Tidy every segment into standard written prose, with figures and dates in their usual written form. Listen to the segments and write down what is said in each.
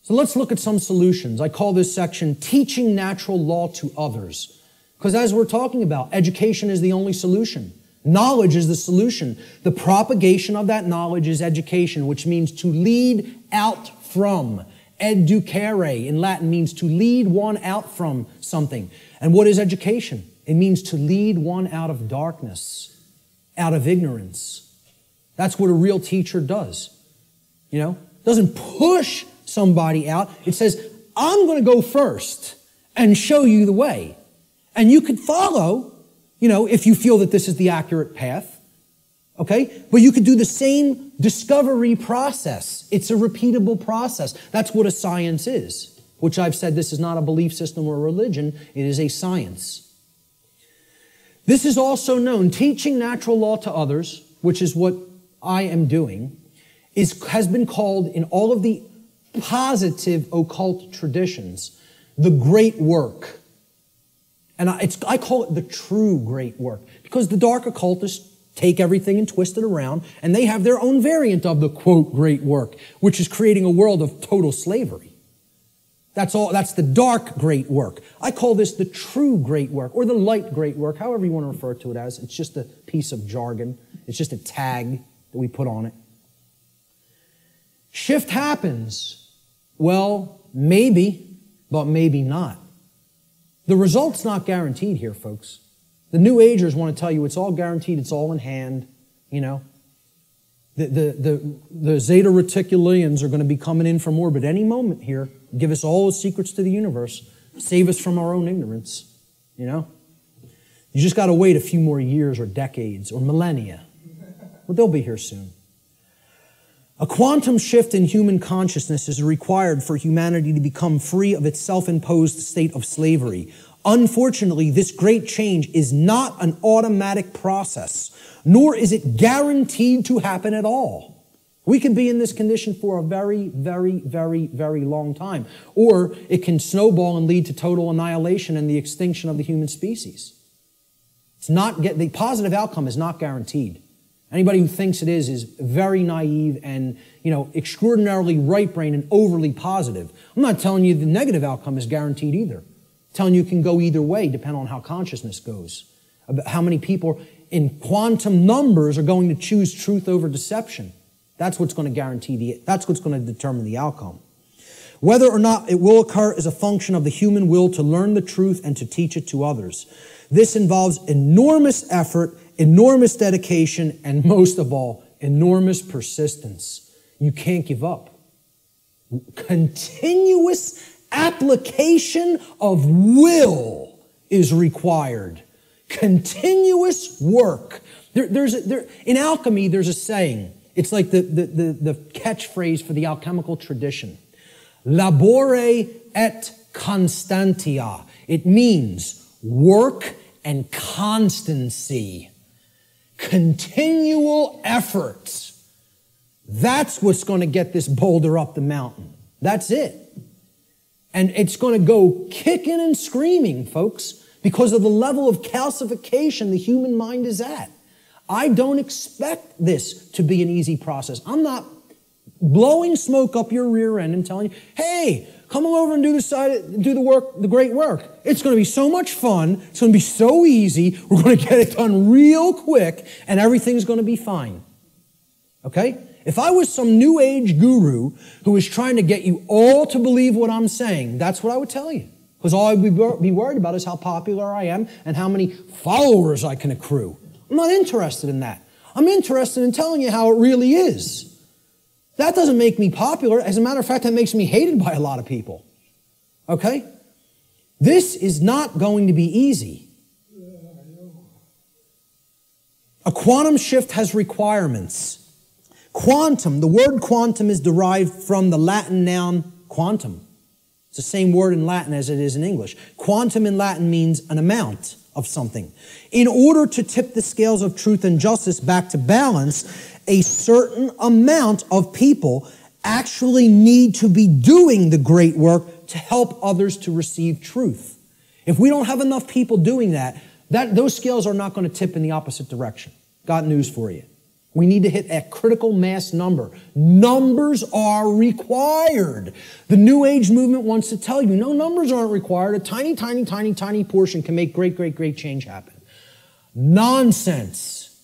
So let's look at some solutions. I call this section Teaching Natural Law to Others. Because as we're talking about, education is the only solution. Knowledge is the solution. The propagation of that knowledge is education, which means to lead out from. Educere in Latin means to lead one out from something. And what is education? It means to lead one out of darkness, out of ignorance. That's what a real teacher does. Doesn't push somebody out. It says, I'm going to go first and show you the way. And you could follow, if you feel that this is the accurate path. Okay? But you could do the same discovery process. It's a repeatable process. That's what a science is, which I've said this is not a belief system or a religion. It is a science. This is also known, teaching natural law to others, which is what I am doing, has been called in all of the positive occult traditions, the great work. And I call it the true great work, because the dark occultists take everything and twist it around, and they have their own variant of the, quote, great work, which is creating a world of total slavery. That's the dark great work. I call this the true great work, or the light great work, however you want to refer to it as. It's just a piece of jargon. It's just a tag that we put on it. Shift happens. Well, maybe, but maybe not. The result's not guaranteed here, folks. The New Agers want to tell you it's all guaranteed, it's all in hand, The Zeta Reticulians are going to be coming in from orbit any moment here, give us all the secrets to the universe, save us from our own ignorance, You just got to wait a few more years or decades or millennia. Well, they'll be here soon. A quantum shift in human consciousness is required for humanity to become free of its self-imposed state of slavery. Unfortunately, this great change is not an automatic process, nor is it guaranteed to happen at all. We can be in this condition for a very, very, very, very long time, or it can snowball and lead to total annihilation and the extinction of the human species. The positive outcome is not guaranteed. Anybody who thinks it is very naive and, extraordinarily right-brained and overly positive. I'm not telling you the negative outcome is guaranteed either. I'm telling you it can go either way, depending on how consciousness goes. About how many people in quantum numbers are going to choose truth over deception. That's what's going to that's what's going to determine the outcome. Whether or not it will occur is a function of the human will to learn the truth and to teach it to others. This involves enormous effort, enormous dedication, and most of all, enormous persistence. You can't give up. Continuous application of will is required. Continuous work. In alchemy, there's a saying. It's like the catchphrase for the alchemical tradition. Labore et constantia. It means work and constancy. Continual effort. That's what's going to get this boulder up the mountain. That's it. And it's going to go kicking and screaming, folks, because of the level of calcification the human mind is at. I don't expect this to be an easy process. I'm not blowing smoke up your rear end and telling you, hey, come on over and do the work, the great work. It's going to be so much fun. It's going to be so easy. We're going to get it done real quick, and everything's going to be fine. Okay? If I was some new age guru who was trying to get you all to believe what I'm saying, that's what I would tell you. Because all I'd be worried about is how popular I am and how many followers I can accrue. I'm not interested in that. I'm interested in telling you how it really is. That doesn't make me popular. As a matter of fact, that makes me hated by a lot of people. Okay? This is not going to be easy. A quantum shift has requirements. Quantum, the word quantum is derived from the Latin noun quantum. It's the same word in Latin as it is in English. Quantum in Latin means an amount of something. In order to tip the scales of truth and justice back to balance, a certain amount of people actually need to be doing the great work to help others to receive truth. If we don't have enough people doing that, those scales are not going to tip in the opposite direction. Got news for you. We need to hit a critical mass number. Numbers are required. The New Age movement wants to tell you, no, numbers aren't required. A tiny, tiny, tiny, tiny portion can make great, great, great change happen. Nonsense.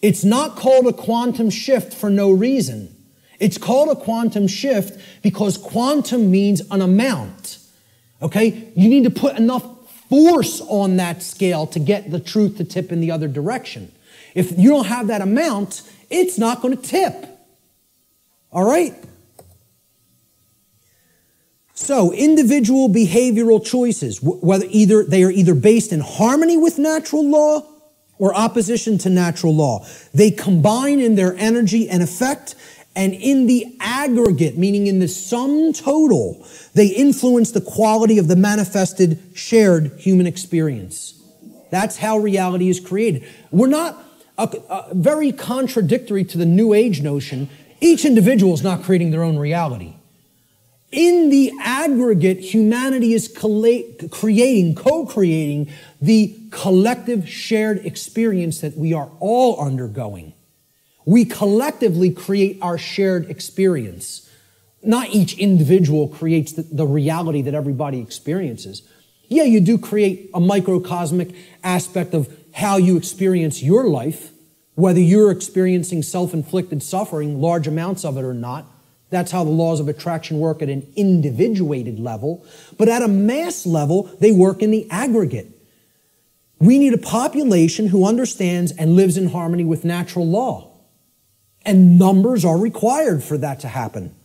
It's not called a quantum shift for no reason. It's called a quantum shift because quantum means an amount. Okay? You need to put enough force on that scale to get the truth to tip in the other direction. If you don't have that amount, it's not going to tip. All right? So, individual behavioral choices, whether they are either based in harmony with natural law or opposition to natural law. They combine in their energy and effect, and in the aggregate, meaning in the sum total, they influence the quality of the manifested, shared human experience. That's how reality is created. We're not very contradictory to the New Age notion. Each individual is not creating their own reality. In the aggregate, humanity is co-creating the collective shared experience that we are all undergoing. We collectively create our shared experience. Not each individual creates the reality that everybody experiences. Yeah, you do create a microcosmic aspect of how you experience your life, whether you're experiencing self-inflicted suffering, large amounts of it or not. That's how the laws of attraction work at an individuated level. But at a mass level, they work in the aggregate. We need a population who understands and lives in harmony with natural law. And numbers are required for that to happen.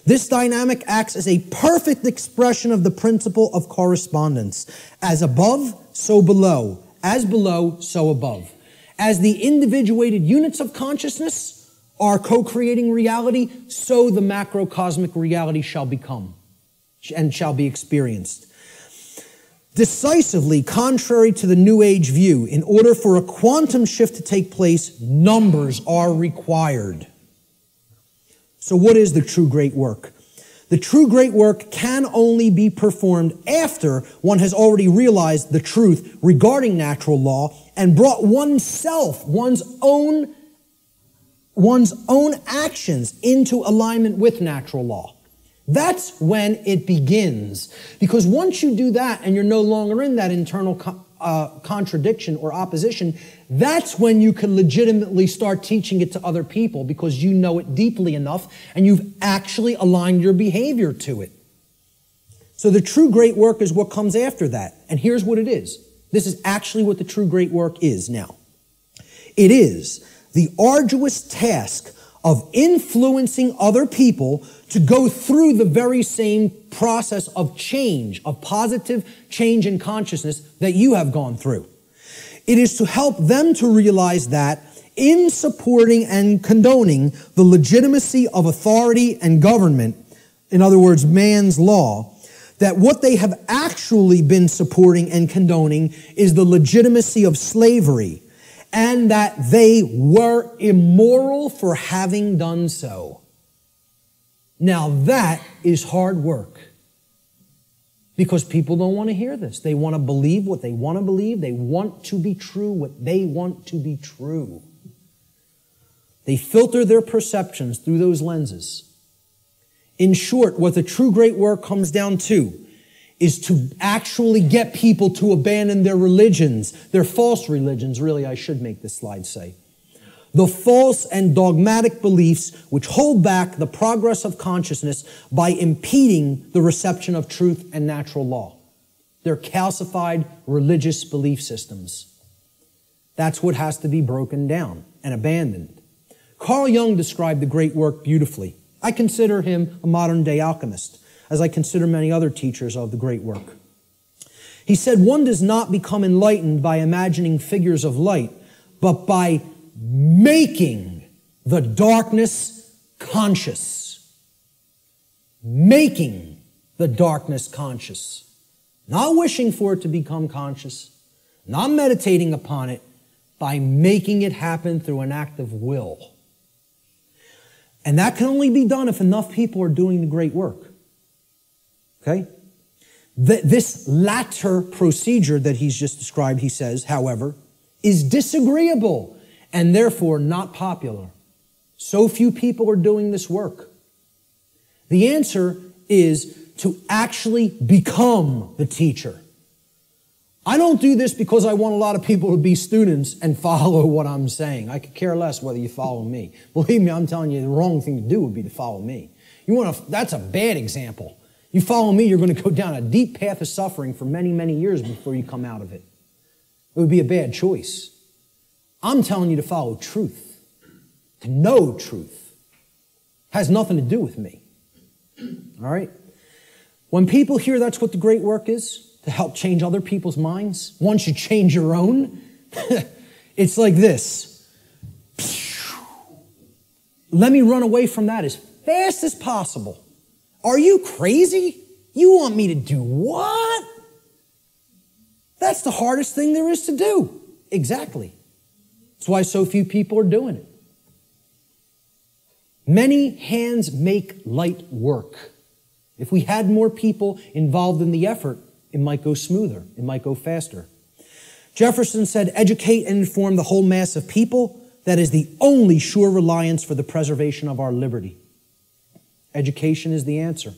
This dynamic acts as a perfect expression of the principle of correspondence. As above, so below. As below, so above. As the individuated units of consciousness are co-creating reality, so the macrocosmic reality shall become and shall be experienced. Decisively contrary to the New Age view, in order for a quantum shift to take place, numbers are required. So what is the true great work? The true great work can only be performed after one has already realized the truth regarding natural law and brought oneself, one's own actions into alignment with natural law. That's when it begins. Because once you do that and you're no longer in that internal contradiction or opposition, that's when you can legitimately start teaching it to other people because you know it deeply enough and you've actually aligned your behavior to it. So the true great work is what comes after that. And here's what it is. This is actually what the true great work is now. It is the arduous task of influencing other people to go through the very same process of change, of positive change in consciousness that you have gone through. It is to help them to realize that in supporting and condoning the legitimacy of authority and government, in other words, man's law, that what they have actually been supporting and condoning is the legitimacy of slavery, and that they were immoral for having done so. Now that is hard work. Because people don't want to hear this. They want to believe what they want to believe. They want to be true what they want to be true. They filter their perceptions through those lenses. In short, what the true great work comes down to is to actually get people to abandon their religions, their false religions, really, I should make this slide say. The false and dogmatic beliefs which hold back the progress of consciousness by impeding the reception of truth and natural law. They're calcified religious belief systems. That's what has to be broken down and abandoned. Carl Jung described the great work beautifully. I consider him a modern-day alchemist, as I consider many other teachers of the great work. He said, one does not become enlightened by imagining figures of light, but by making the darkness conscious. Making the darkness conscious. Not wishing for it to become conscious, not meditating upon it, by making it happen through an act of will. And that can only be done if enough people are doing the great work. Okay? This latter procedure that he's just described, he says, however, is disagreeable and therefore not popular. So few people are doing this work. The answer is to actually become the teacher. I don't do this because I want a lot of people to be students and follow what I'm saying. I could care less whether you follow me. Believe me, I'm telling you, the wrong thing to do would be to follow me. That's a bad example. You follow me, you're going to go down a deep path of suffering for many, many years before you come out of it. It would be a bad choice. I'm telling you to follow truth, to know truth. Has nothing to do with me. All right? When people hear that's what the great work is, to help change other people's minds, once you change your own, it's like this. Let me run away from that as fast as possible. Are you crazy? You want me to do what? That's the hardest thing there is to do. Exactly. That's why so few people are doing it. Many hands make light work. If we had more people involved in the effort, it might go smoother. It might go faster. Jefferson said, educate and inform the whole mass of people. That is the only sure reliance for the preservation of our liberty. Education is the answer.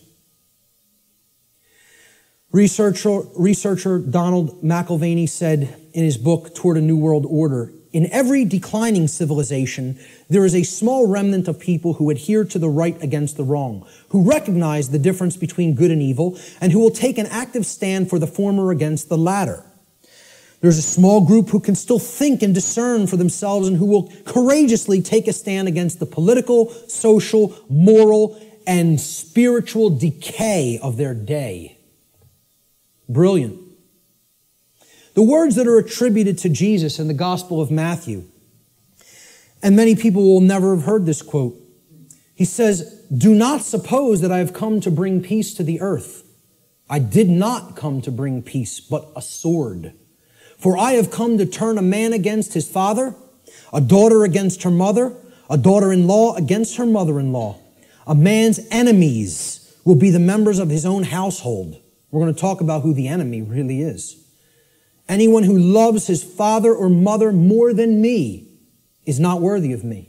Researcher Donald McIlvaney said in his book, Toward a New World Order, in every declining civilization, there is a small remnant of people who adhere to the right against the wrong, who recognize the difference between good and evil, and who will take an active stand for the former against the latter. There's a small group who can still think and discern for themselves and who will courageously take a stand against the political, social, moral, and spiritual decay of their day. Brilliant. The words that are attributed to Jesus in the Gospel of Matthew, and many people will never have heard this quote. He says, do not suppose that I have come to bring peace to the earth. I did not come to bring peace, but a sword. For I have come to turn a man against his father, a daughter against her mother, a daughter-in-law against her mother-in-law. A man's enemies will be the members of his own household. We're going to talk about who the enemy really is. Anyone who loves his father or mother more than me is not worthy of me.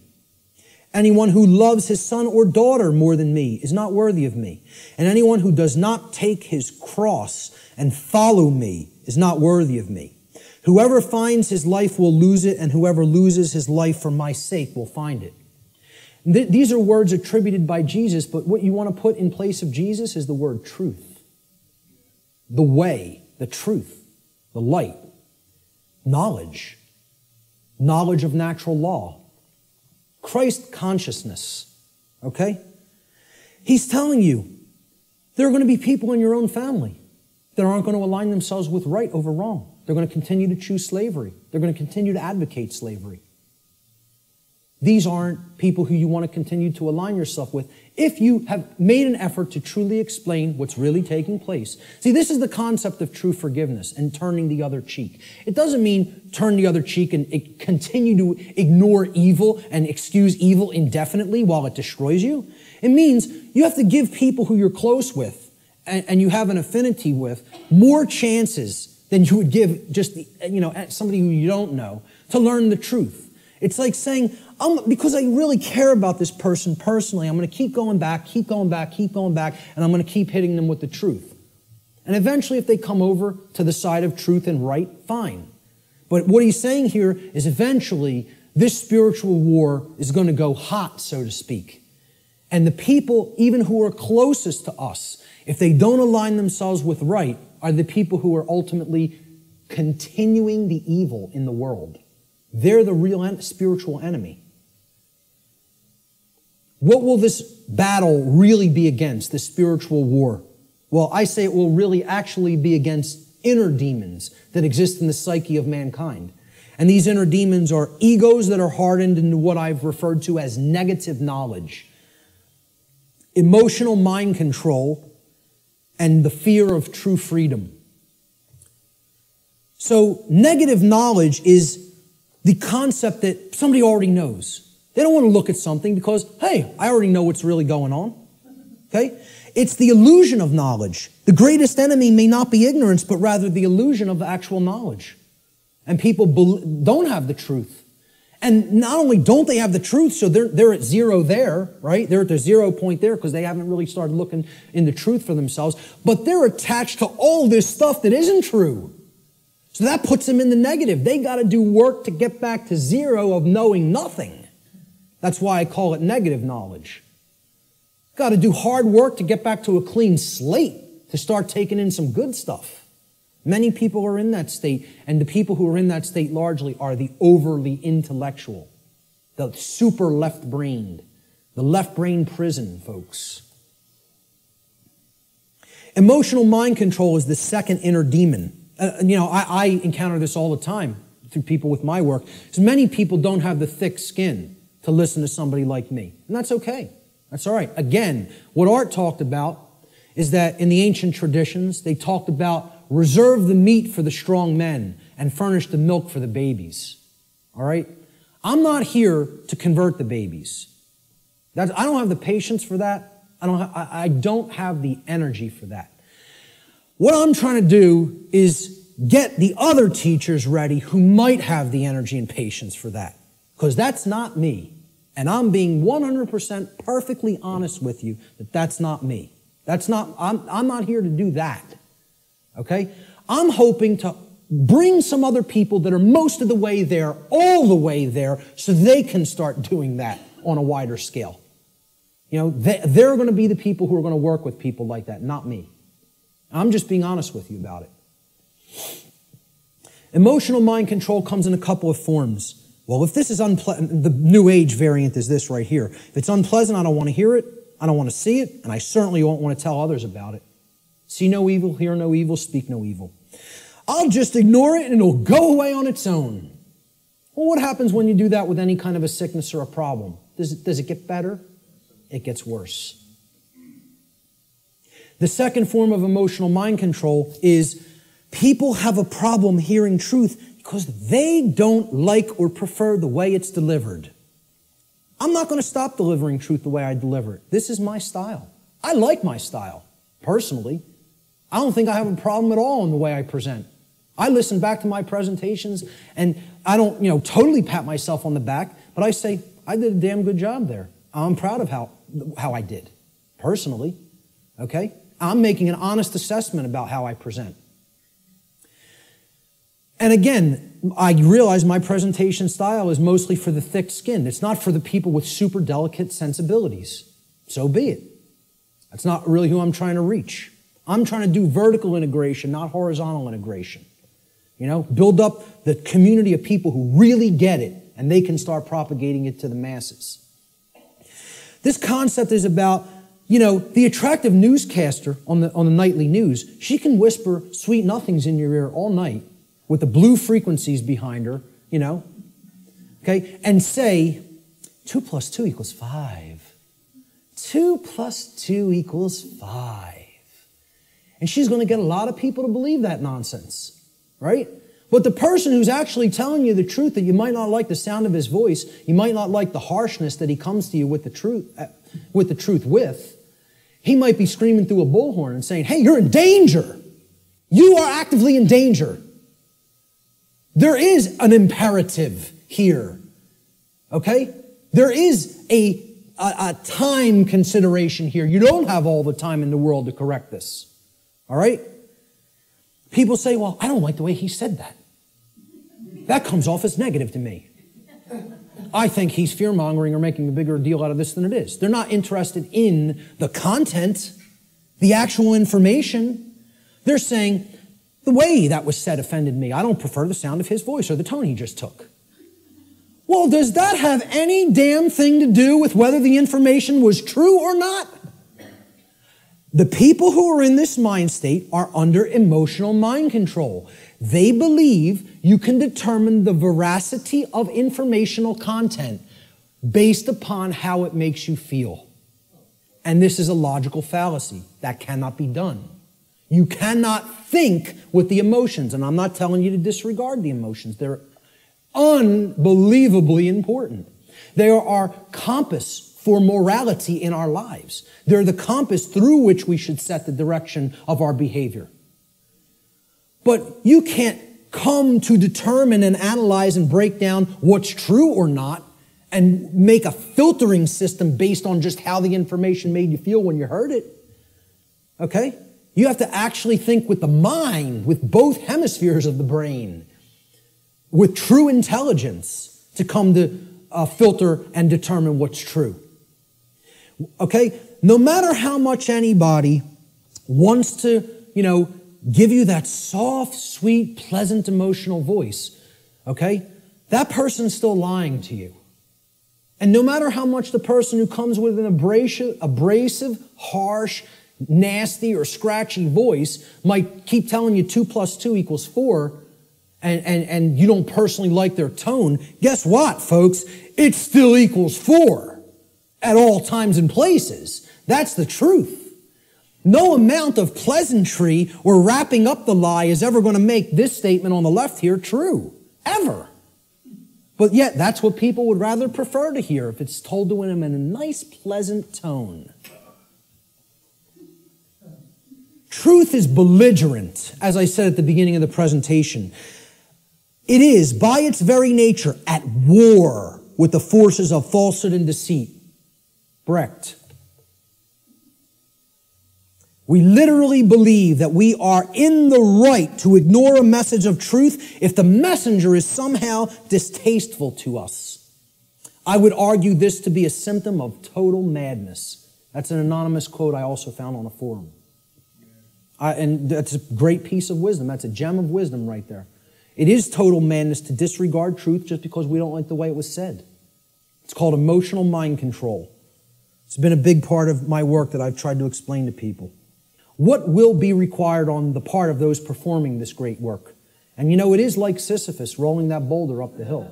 Anyone who loves his son or daughter more than me is not worthy of me. And anyone who does not take his cross and follow me is not worthy of me. Whoever finds his life will lose it, and whoever loses his life for my sake will find it. These are words attributed by Jesus, but what you want to put in place of Jesus is the word truth. The way, the truth, the light, knowledge of natural law, Christ consciousness, okay? He's telling you there are going to be people in your own family that aren't going to align themselves with right over wrong. They're going to continue to choose slavery. They're going to continue to advocate slavery. These aren't people who you want to continue to align yourself with if you have made an effort to truly explain what's really taking place. See, this is the concept of true forgiveness and turning the other cheek. It doesn't mean turn the other cheek and continue to ignore evil and excuse evil indefinitely while it destroys you. It means you have to give people who you're close with and you have an affinity with more chances than you would give just somebody who you don't know to learn the truth. It's like saying, because I really care about this person personally, I'm going to keep going back, and I'm going to keep hitting them with the truth. And eventually, if they come over to the side of truth and right, fine. But what he's saying here is eventually, this spiritual war is going to go hot, so to speak. And the people, even who are closest to us, if they don't align themselves with right, are the people who are ultimately continuing the evil in the world. They're the real spiritual enemy. What will this battle really be against, this spiritual war? Well, I say it will really actually be against inner demons that exist in the psyche of mankind. And these inner demons are egos that are hardened into what I've referred to as negative knowledge, emotional mind control, and the fear of true freedom. So negative knowledge is the concept that somebody already knows. They don't want to look at something because, hey, I already know what's really going on. Okay? It's the illusion of knowledge. The greatest enemy may not be ignorance, but rather the illusion of actual knowledge. And people don't have the truth. And not only don't they have the truth, so they're at zero there, right? They're at the 0 point there because they haven't really started looking into truth for themselves, but they're attached to all this stuff that isn't true. So that puts them in the negative. They got to do work to get back to zero of knowing nothing. That's why I call it negative knowledge. Got to do hard work to get back to a clean slate, to start taking in some good stuff. Many people are in that state, and the people who are in that state largely are the overly intellectual, the super left-brained, the left-brain prison, folks. Emotional mind control is the second inner demon. I encounter this all the time through people with my work, because many people don't have the thick skin to listen to somebody like me, and that's okay. That's all right. Again, what Art talked about is that in the ancient traditions, they talked about reserve the meat for the strong men and furnish the milk for the babies. All right? I'm not here to convert the babies. I don't have the patience for that. I don't have the energy for that. What I'm trying to do is get the other teachers ready who might have the energy and patience for that. Because that's not me. And I'm being 100% perfectly honest with you that that's not me. I'm not here to do that. Okay? I'm hoping to bring some other people that are most of the way there, all the way there, so they can start doing that on a wider scale. They're going to be the people who are going to work with people like that, not me. I'm just being honest with you about it. Emotional mind control comes in a couple of forms. Well, if this is unpleasant, the New Age variant is this right here. If it's unpleasant, I don't want to hear it, I don't want to see it, and I certainly won't want to tell others about it. See no evil, hear no evil, speak no evil. I'll just ignore it and it'll go away on its own. Well, what happens when you do that with any kind of a sickness or a problem? Does it get better? It gets worse. The second form of emotional mind control is people have a problem hearing truth because they don't like or prefer the way it's delivered. I'm not going to stop delivering truth the way I deliver it. This is my style. I like my style, personally. I don't think I have a problem at all in the way I present. I listen back to my presentations and I don't, totally pat myself on the back, but I say, I did a damn good job there. I'm proud of how I did, personally, okay? I'm making an honest assessment about how I present. And again, I realize my presentation style is mostly for the thick skin. It's not for the people with super delicate sensibilities. So be it. That's not really who I'm trying to reach. I'm trying to do vertical integration, not horizontal integration. Build up the community of people who really get it, and they can start propagating it to the masses. This concept is about, the attractive newscaster on the nightly news. She can whisper sweet nothings in your ear all night with the blue frequencies behind her, okay, and say, 2 plus 2 equals 5. 2 plus 2 equals 5. And she's going to get a lot of people to believe that nonsense, right? But the person who's actually telling you the truth, that you might not like the sound of his voice, you might not like the harshness that he comes to you with the truth with, he might be screaming through a bullhorn and saying, hey, you're in danger. You are actively in danger. There is an imperative here, okay? There is a time consideration here. You don't have all the time in the world to correct this, all right? People say, well, I don't like the way he said that. That comes off as negative to me. I think he's fear-mongering or making a bigger deal out of this than it is. They're not interested in the content, the actual information. They're saying, the way that was said offended me. I don't prefer the sound of his voice or the tone he just took. Well, does that have any damn thing to do with whether the information was true or not? The people who are in this mind state are under emotional mind control. They believe you can determine the veracity of informational content based upon how it makes you feel. And this is a logical fallacy. That cannot be done. You cannot think with the emotions. And I'm not telling you to disregard the emotions. They're unbelievably important. They are our compass for morality in our lives. They're the compass through which we should set the direction of our behavior. But you can't come to determine and analyze and break down what's true or not and make a filtering system based on just how the information made you feel when you heard it. Okay? You have to actually think with the mind, with both hemispheres of the brain, with true intelligence to come to filter and determine what's true. Okay? No matter how much anybody wants to, give you that soft, sweet, pleasant, emotional voice, okay? That person's still lying to you. And no matter how much the person who comes with an abrasive, harsh, nasty, or scratchy voice might keep telling you 2 + 2 = 4, and you don't personally like their tone, guess what, folks? It still equals 4 at all times and places. That's the truth. No amount of pleasantry or wrapping up the lie is ever going to make this statement on the left here true. Ever. But yet, that's what people would rather prefer to hear if it's told to them in a nice, pleasant tone. Truth is belligerent, as I said at the beginning of the presentation. It is, by its very nature, at war with the forces of falsehood and deceit. Brecht. We literally believe that we are in the right to ignore a message of truth if the messenger is somehow distasteful to us. I would argue this to be a symptom of total madness. That's an anonymous quote I also found on a forum. And that's a great piece of wisdom. That's a gem of wisdom right there. It is total madness to disregard truth just because we don't like the way it was said. It's called emotional mind control. It's been a big part of my work that I've tried to explain to people. What will be required on the part of those performing this great work? And it is like Sisyphus rolling that boulder up the hill.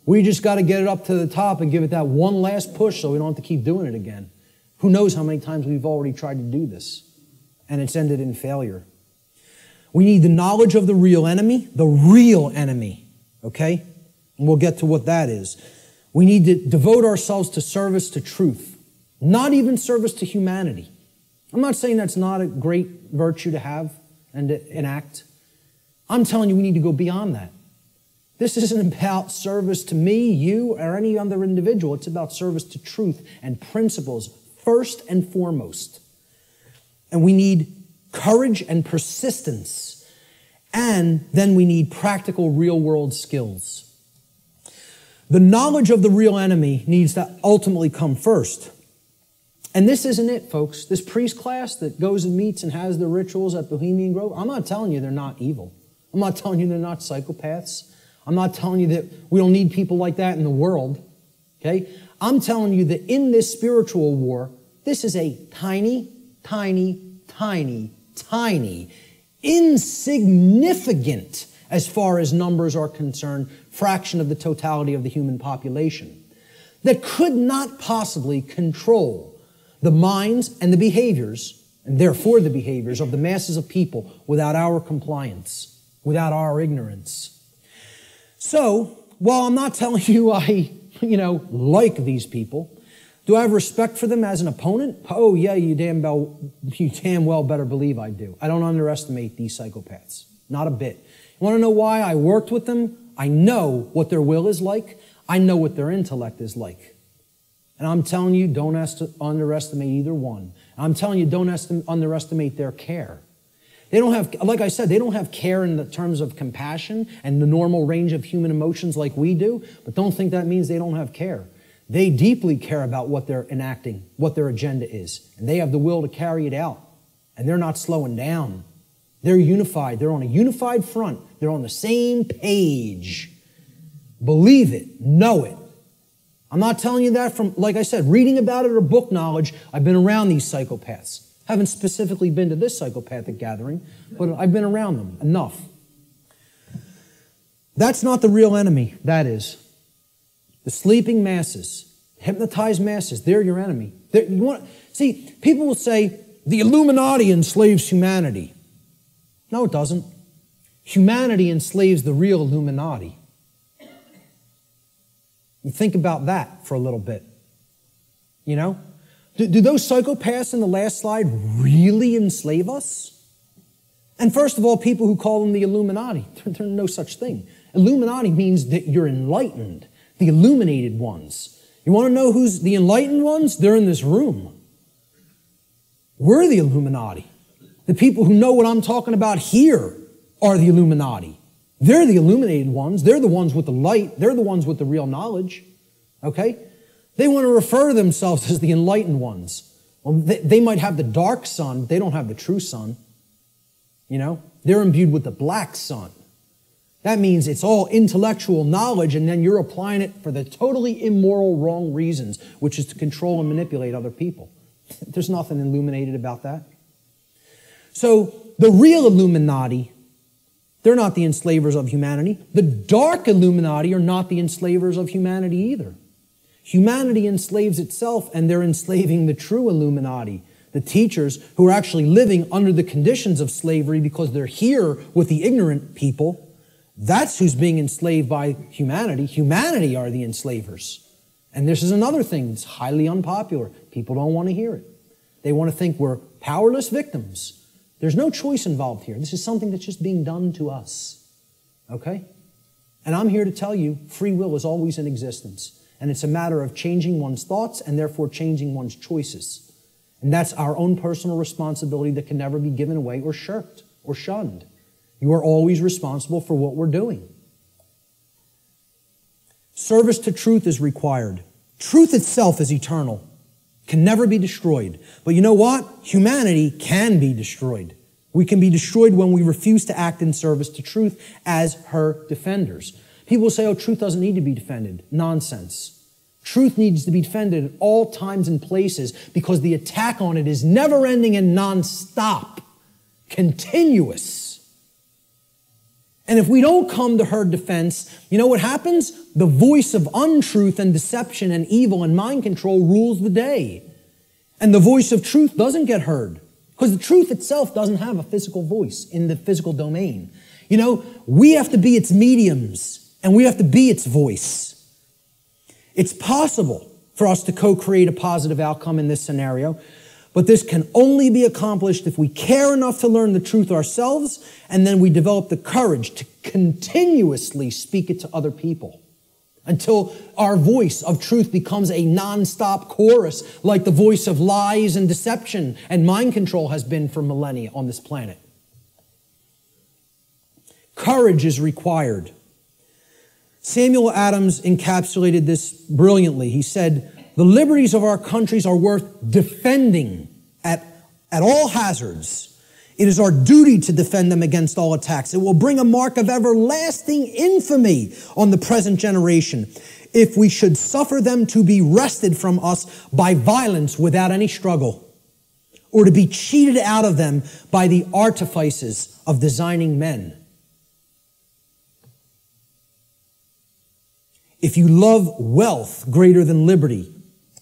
We just got to get it up to the top and give it that one last push so we don't have to keep doing it again. Who knows how many times we've already tried to do this, and it's ended in failure. We need the knowledge of the real enemy, okay? And we'll get to what that is. We need to devote ourselves to service to truth, not even service to humanity. I'm not saying that's not a great virtue to have and to enact. I'm telling you we need to go beyond that. This isn't about service to me, you, or any other individual. It's about service to truth and principles first and foremost. And we need courage and persistence. And then we need practical real-world skills. The knowledge of the real enemy needs to ultimately come first. And this isn't it, folks. This priest class that goes and meets and has the rituals at Bohemian Grove, I'm not telling you they're not evil. I'm not telling you they're not psychopaths. I'm not telling you that we don't need people like that in the world. Okay? I'm telling you that in this spiritual war, this is a tiny, insignificant, as far as numbers are concerned, fraction of the totality of the human population that could not possibly control the minds and the behaviors, and therefore the behaviors of the masses of people without our compliance, without our ignorance. So, while I'm not telling you I, like these people, do I have respect for them as an opponent? Oh yeah, you damn well better believe I do. I don't underestimate these psychopaths. Not a bit. You want to know why I worked with them? I know what their will is like. I know what their intellect is like. And I'm telling you, don't underestimate either one. I'm telling you, don't underestimate their care. They don't have, like I said, they don't have care in the terms of compassion and the normal range of human emotions like we do, but don't think that means they don't have care. They deeply care about what they're enacting, what their agenda is, and they have the will to carry it out, and they're not slowing down. They're unified. They're on a unified front. They're on the same page. Believe it. Know it. I'm not telling you that from, like I said, reading about it or book knowledge. I've been around these psychopaths. Haven't specifically been to this psychopathic gathering, but I've been around them enough. That's not the real enemy, that is. The sleeping masses, hypnotized masses, they're your enemy. See, people will say, the Illuminati enslaves humanity. No, it doesn't. Humanity enslaves the real Illuminati. And think about that for a little bit. Do those psychopaths in the last slide really enslave us? And first of all, people who call them the Illuminati, there's no such thing. Illuminati means that you're enlightened, the illuminated ones. You want to know who's the enlightened ones? They're in this room. We're the Illuminati. The people who know what I'm talking about here are the Illuminati. They're the illuminated ones. They're the ones with the light. They're the ones with the real knowledge. Okay? They want to refer to themselves as the enlightened ones. Well, they might have the dark sun, but they don't have the true sun. You know? They're imbued with the black sun. That means it's all intellectual knowledge, and then you're applying it for the totally immoral, wrong reasons, which is to control and manipulate other people. There's nothing illuminated about that. So the real Illuminati, they're not the enslavers of humanity. The dark Illuminati are not the enslavers of humanity either. Humanity enslaves itself, and they're enslaving the true Illuminati, the teachers who are actually living under the conditions of slavery because they're here with the ignorant people. That's who's being enslaved by humanity. Humanity are the enslavers. And this is another thing that's highly unpopular. People don't want to hear it. They want to think we're powerless victims. There's no choice involved here. This is something that's just being done to us. Okay? And I'm here to tell you, free will is always in existence. And it's a matter of changing one's thoughts and therefore changing one's choices. And that's our own personal responsibility that can never be given away or shirked or shunned. You are always responsible for what we're doing. Service to truth is required. Truth itself is eternal, can never be destroyed. But you know what? Humanity can be destroyed. We can be destroyed when we refuse to act in service to truth as her defenders. People say, oh, truth doesn't need to be defended. Nonsense. Truth needs to be defended at all times and places because the attack on it is never-ending and non-stop, continuous. And if we don't come to her defense, you know what happens? The voice of untruth and deception and evil and mind control rules the day. And the voice of truth doesn't get heard because the truth itself doesn't have a physical voice in the physical domain. You know, we have to be its mediums and we have to be its voice. It's possible for us to co-create a positive outcome in this scenario, but this can only be accomplished if we care enough to learn the truth ourselves, and then we develop the courage to continuously speak it to other people until our voice of truth becomes a non-stop chorus like the voice of lies and deception and mind control has been for millennia on this planet. Courage is required. Samuel Adams encapsulated this brilliantly. He said, the liberties of our countries are worth defending at all hazards. It is our duty to defend them against all attacks. It will bring a mark of everlasting infamy on the present generation if we should suffer them to be wrested from us by violence without any struggle, or to be cheated out of them by the artifices of designing men. If you love wealth greater than liberty,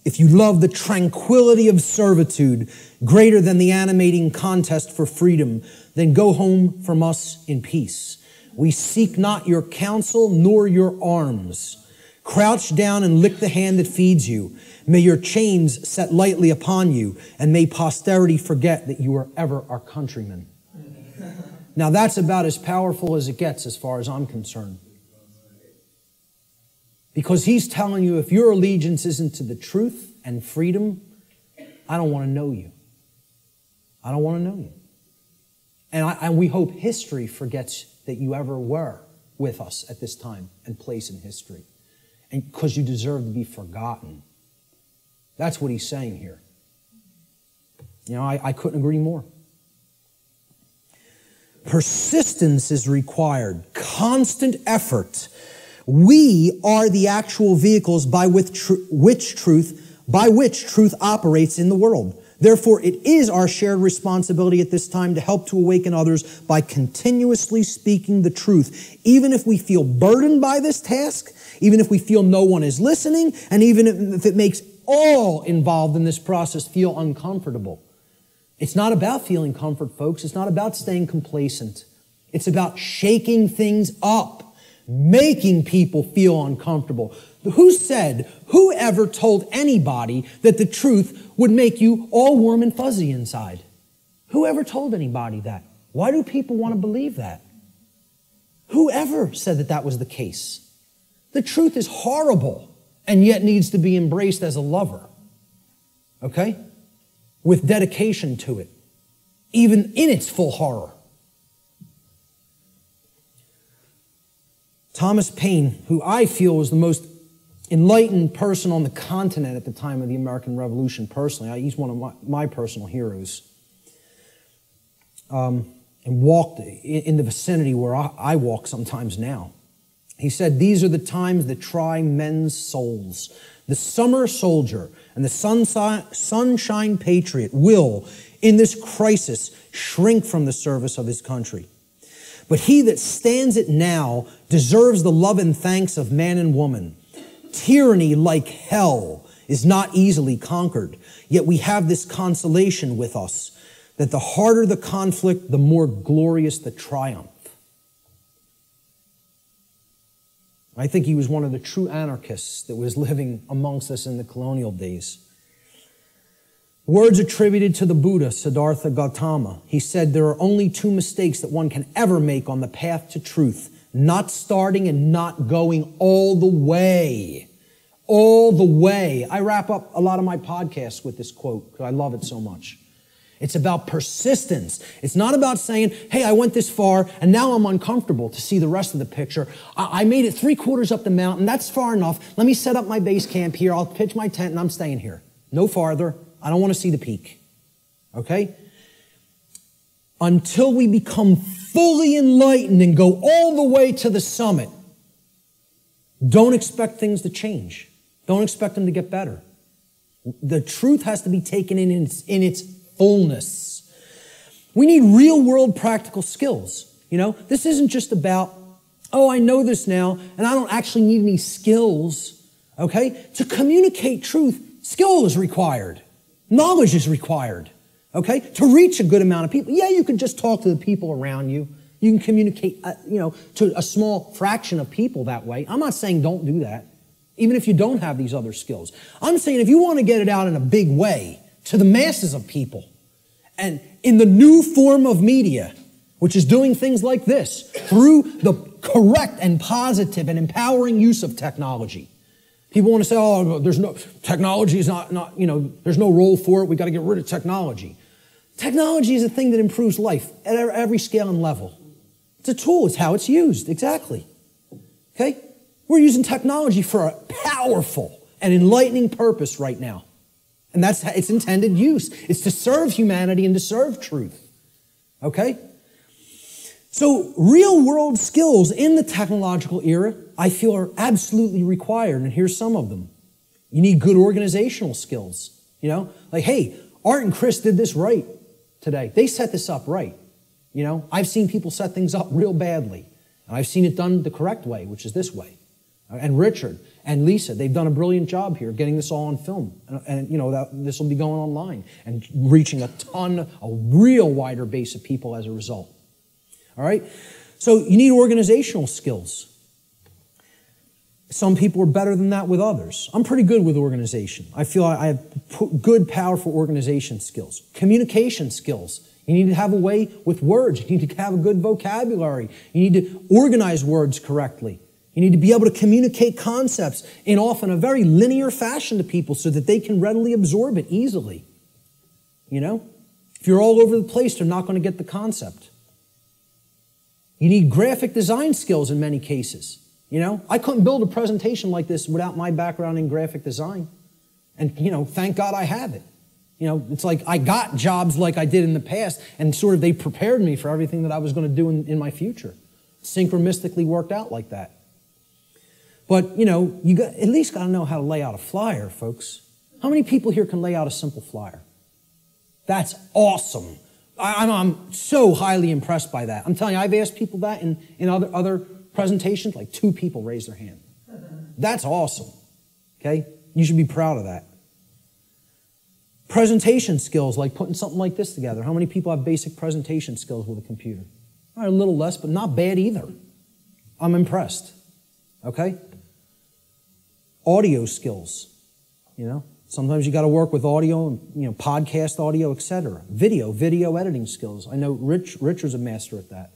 if you love the tranquility of servitude greater than the animating contest for freedom, then go home from us in peace. We seek not your counsel nor your arms. Crouch down and lick the hand that feeds you. May your chains set lightly upon you, and may posterity forget that you were ever our countrymen. Now that's about as powerful as it gets as far as I'm concerned. Because he's telling you, if your allegiance isn't to the truth and freedom, I don't want to know you. I don't want to know you. And we hope history forgets that you ever were with us at this time and place in history. And because you deserve to be forgotten. That's what he's saying here. You know, I couldn't agree more. Persistence is required. Constant effort. We are the actual vehicles by which truth operates in the world. Therefore, it is our shared responsibility at this time to help to awaken others by continuously speaking the truth, even if we feel burdened by this task, even if we feel no one is listening, and even if it makes all involved in this process feel uncomfortable. It's not about feeling comfort, folks. It's not about staying complacent. It's about shaking things up. Making people feel uncomfortable. Who ever told anybody that the truth would make you all warm and fuzzy inside? Who ever told anybody that? Why do people want to believe that? Whoever said that that was the case? The truth is horrible and yet needs to be embraced as a lover. Okay? With dedication to it, even in its full horror. Thomas Paine, who I feel was the most enlightened person on the continent at the time of the American Revolution, personally, he's one of my personal heroes, and walked in the vicinity where I walk sometimes now. He said, "These are the times that try men's souls. The summer soldier and the sunshine patriot will, in this crisis, shrink from the service of his country. But he that stands it now deserves the love and thanks of man and woman. Tyranny, like hell, is not easily conquered. Yet we have this consolation with us, that the harder the conflict, the more glorious the triumph." I think he was one of the true anarchists that was living amongst us in the colonial days. Words attributed to the Buddha, Siddhartha Gautama. He said, "There are only two mistakes that one can ever make on the path to truth: not starting and not going all the way." All the way. I wrap up a lot of my podcasts with this quote because I love it so much. It's about persistence. It's not about saying, hey, I went this far and now I'm uncomfortable to see the rest of the picture. I made it 3/4 up the mountain. That's far enough. Let me set up my base camp here. I'll pitch my tent and I'm staying here. No farther. I don't want to see the peak. Okay? Until we become fully enlightened and go all the way to the summit, don't expect things to change. Don't expect them to get better. The truth has to be taken in its fullness. We need real world practical skills. You know, this isn't just about, oh, I know this now and I don't actually need any skills. Okay? To communicate truth, skill is required. Knowledge is required. Okay? To reach a good amount of people. Yeah, you can just talk to the people around you. You can communicate, to a small fraction of people that way. I'm not saying don't do that, even if you don't have these other skills. I'm saying if you want to get it out in a big way to the masses of people, and in the new form of media, which is doing things like this, through the correct and positive and empowering use of technology. People want to say, oh, technology is not, there's no role for it. We got to get rid of technology. Technology is a thing that improves life at every scale and level. It's a tool. It's how it's used. Exactly. Okay? We're using technology for a powerful and enlightening purpose right now. And that's its intended use. It's to serve humanity and to serve truth. Okay? So real world skills in the technological era, I feel, are absolutely required. And here's some of them. You need good organizational skills. Like, hey, Art and Chris did this right today. They set this up right. I've seen people set things up real badly. And I've seen it done the correct way, which is this way. And Richard and Lisa, they've done a brilliant job here getting this all on film. And this will be going online and reaching a real wider base of people as a result. All right? So you need organizational skills. Some people are better than that with others. I'm pretty good with organization. I feel I have good, powerful organization skills. Communication skills. You need to have a way with words. You need to have a good vocabulary. You need to organize words correctly. You need to be able to communicate concepts in often a very linear fashion to people so that they can readily absorb it easily. If you're all over the place, they're not going to get the concept. You need graphic design skills in many cases. I couldn't build a presentation like this without my background in graphic design. And, thank God I have it. It's like I got jobs like I did in the past and sort of they prepared me for everything that I was going to do in my future. Synchronistically worked out like that. But, you at least got to know how to lay out a flyer, folks. How many people here can lay out a simple flyer? That's awesome. I'm so highly impressed by that. I'm telling you, I've asked people that in other presentations, like 2 people raised their hand. That's awesome. Okay? You should be proud of that. Presentation skills, like putting something like this together. How many people have basic presentation skills with a computer? All right, a little less, but not bad either. I'm impressed. Okay? Audio skills. Sometimes you got to work with audio, podcast audio, etc. Video editing skills. I know Richard's a master at that.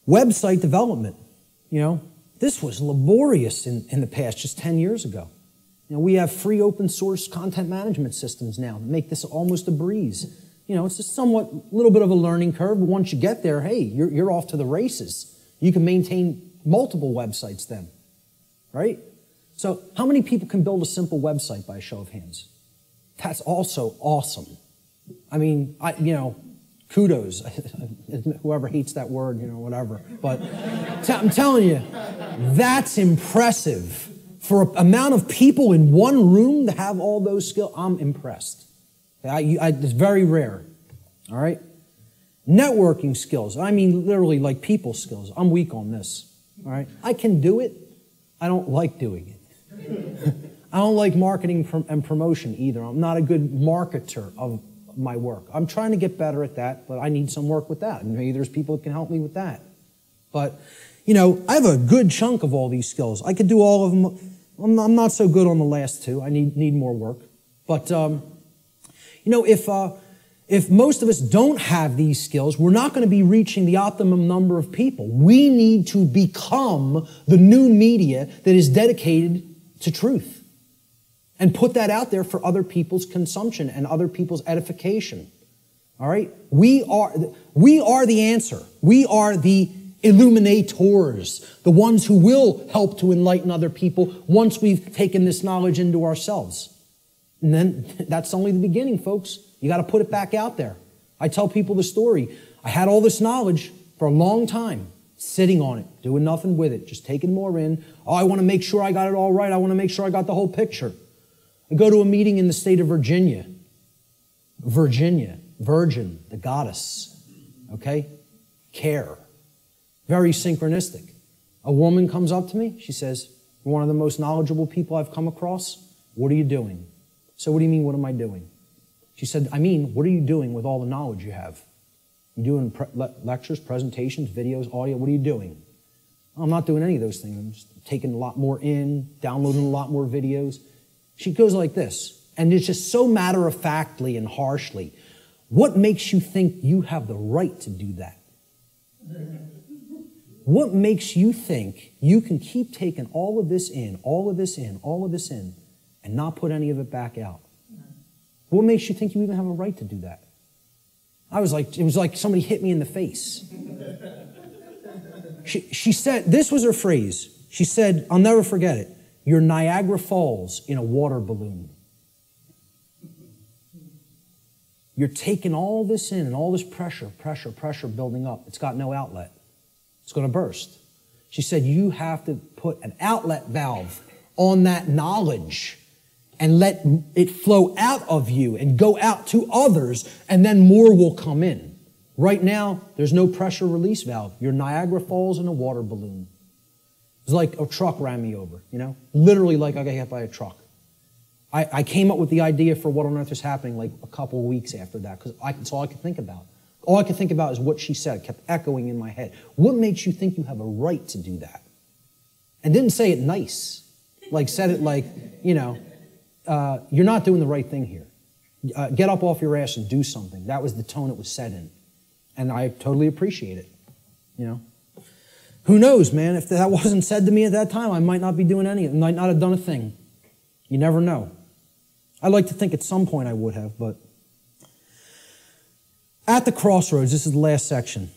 Website development. This was laborious in the past, just 10 years ago. We have free open source content management systems now that make this almost a breeze. It's a somewhat little bit of a learning curve, but once you get there, hey, you're off to the races. You can maintain multiple websites then, right? So how many people can build a simple website by a show of hands? That's also awesome. I mean, kudos. Whoever hates that word, whatever. But I'm telling you, that's impressive. For an amount of people in one room to have all those skills, I'm impressed. It's very rare. All right? Networking skills. I mean, literally like people skills. I'm weak on this. All right? I can do it. I don't like doing it. I don't like marketing and promotion either. I'm not a good marketer of my work. I'm trying to get better at that, but I need some work with that. And maybe there's people that can help me with that. But, I have a good chunk of all these skills. I could do all of them. I'm not so good on the last two. I need more work. But, if most of us don't have these skills, we're not going to be reaching the optimum number of people. We need to become the new media that is dedicated to truth and put that out there for other people's consumption and other people's edification. All right? We are the answer. We are the illuminators, the ones who will help to enlighten other people once we've taken this knowledge into ourselves. And then that's only the beginning, folks. You got to put it back out there. I tell people the story. I had all this knowledge for a long time, sitting on it, doing nothing with it, just taking more in. Oh, I want to make sure I got it all right. I want to make sure I got the whole picture. I go to a meeting in the state of Virginia. Virginia, virgin, the goddess, okay? Care. Very synchronistic. A woman comes up to me. She says, "You're one of the most knowledgeable people I've come across. What are you doing?" So what do you mean, what am I doing? She said, what are you doing with all the knowledge you have? You doing lectures, presentations, videos, audio? What are you doing? I'm not doing any of those things. I'm just taking a lot more in, downloading a lot more videos. She goes like this, and it's just so matter-of-factly and harshly. What makes you think you have the right to do that? What makes you think you can keep taking all of this in, all of this in, all of this in, and not put any of it back out? What makes you think you even have a right to do that? It was like somebody hit me in the face. She said, this was her phrase. She said, I'll never forget it. You're Niagara Falls in a water balloon. You're taking all this in and all this pressure building up. It's got no outlet. It's going to burst. She said, you have to put an outlet valve on that knowledge and let it flow out of you and go out to others, and then more will come in. Right now, there's no pressure release valve. You're Niagara Falls in a water balloon. It's like a truck ran me over, Literally like I got hit by a truck. I came up with the idea for what on earth is happening like a couple of weeks after that, because that's all I could think about. All I could think about is what she said. It kept echoing in my head. What makes you think you have a right to do that? And didn't say it nice. Said it like, you're not doing the right thing here. Get up off your ass and do something. That was the tone it was said in. And I totally appreciate it, Who knows, man? If that wasn't said to me at that time, I might not be doing anything. I might not have done a thing. You never know. I'd like to think at some point I would have, but... At the crossroads, this is the last section.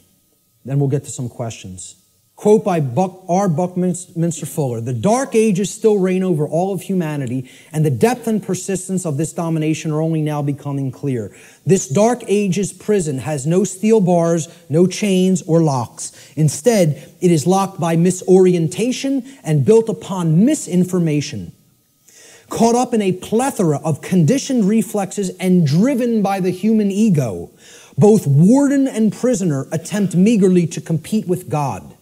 Then we'll get to some questions. Quote by R. Buckminster Fuller, "The dark ages still reign over all of humanity, and the depth and persistence of this domination are only now becoming clear. This dark ages prison has no steel bars, no chains or locks. Instead, it is locked by misorientation and built upon misinformation. Caught up in a plethora of conditioned reflexes and driven by the human ego, both warden and prisoner attempt meagerly to compete with God.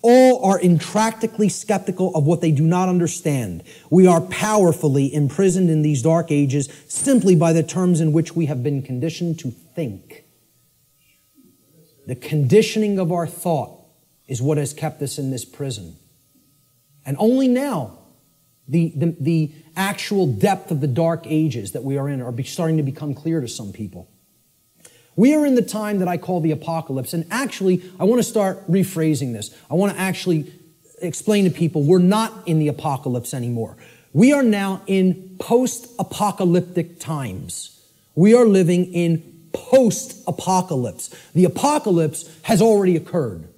All are intractably skeptical of what they do not understand. We are powerfully imprisoned in these dark ages simply by the terms in which we have been conditioned to think. The conditioning of our thought is what has kept us in this prison. And only now the actual depth of the dark ages that we are in are starting to become clear to some people. We are in the time that I call the apocalypse, and actually, I want to start rephrasing this. I want to actually explain to people we're not in the apocalypse anymore. We are now in post-apocalyptic times. We are living in post-apocalypse. The apocalypse has already occurred.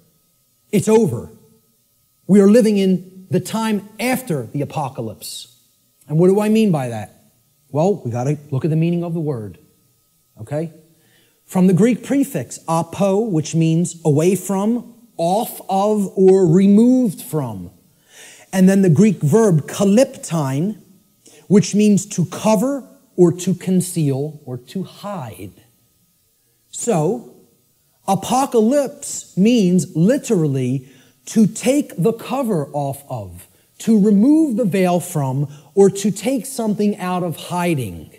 It's over. We are living in the time after the apocalypse. And what do I mean by that? Well, we got to look at the meaning of the word. Okay? From the Greek prefix, apo, which means away from, off of, or removed from. And then the Greek verb kalyptine, which means to cover or to conceal or to hide. So, apocalypse means literally to take the cover off of, to remove the veil from, or to take something out of hiding.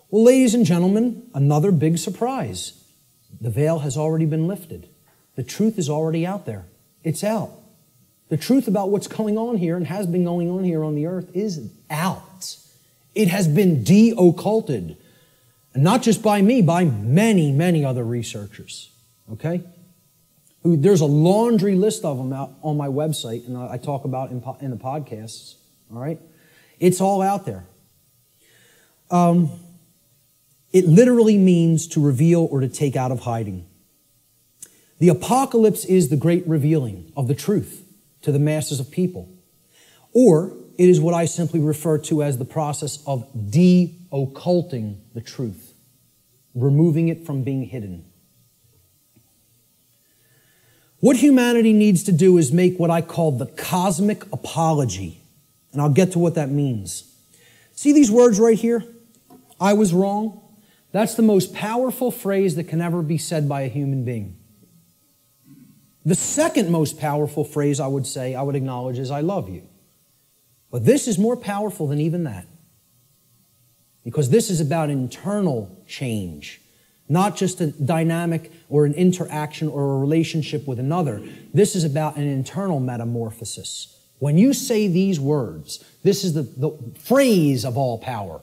Well, ladies and gentlemen, another big surprise. The veil has already been lifted. The truth is already out there. It's out. The truth about what's going on here and has been going on here on the earth is out. It has been de-occulted. And not just by me, by many, many other researchers. Okay? There's a laundry list of them out on my website, and I talk about in the podcasts. All right? It's all out there. It literally means to reveal or to take out of hiding. The apocalypse is the great revealing of the truth to the masses of people. Or it is what I simply refer to as the process of de-occulting the truth, removing it from being hidden. What humanity needs to do is make what I call the cosmic apology. And I'll get to what that means. See these words right here? I was wrong. That's the most powerful phrase that can ever be said by a human being. The second most powerful phrase I would acknowledge is I love you. But this is more powerful than even that. Because this is about internal change. Not just a dynamic or an interaction or a relationship with another. This is about an internal metamorphosis. When you say these words, this is the phrase of all power.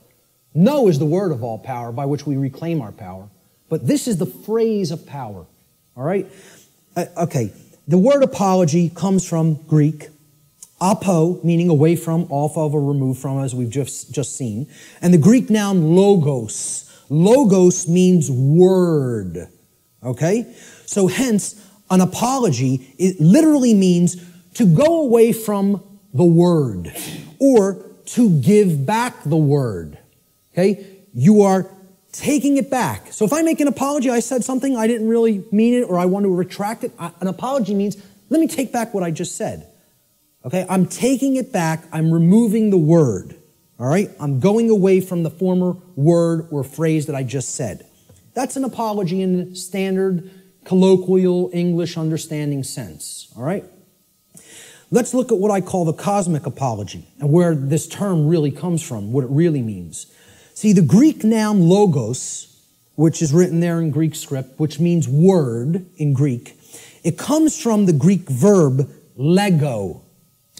No is the word of all power by which we reclaim our power. But this is the phrase of power. All right? Okay. The word apology comes from Greek. Apo, meaning away from, off of, or removed from, as we've just seen. And the Greek noun logos. Logos means word. Okay? So hence, an apology, it literally means to go away from the word. Or to give back the word. Okay? You are taking it back. So if I make an apology, I said something, I didn't really mean it, or I want to retract it. An apology means, let me take back what I just said. Okay? I'm taking it back. I'm removing the word. All right? I'm going away from the former word or phrase that I just said. That's an apology in the standard colloquial English understanding sense. All right? Let's look at what I call the cosmic apology and where this term really comes from, what it really means. See, the Greek noun logos, which is written there in Greek script, which means word in Greek, it comes from the Greek verb lego.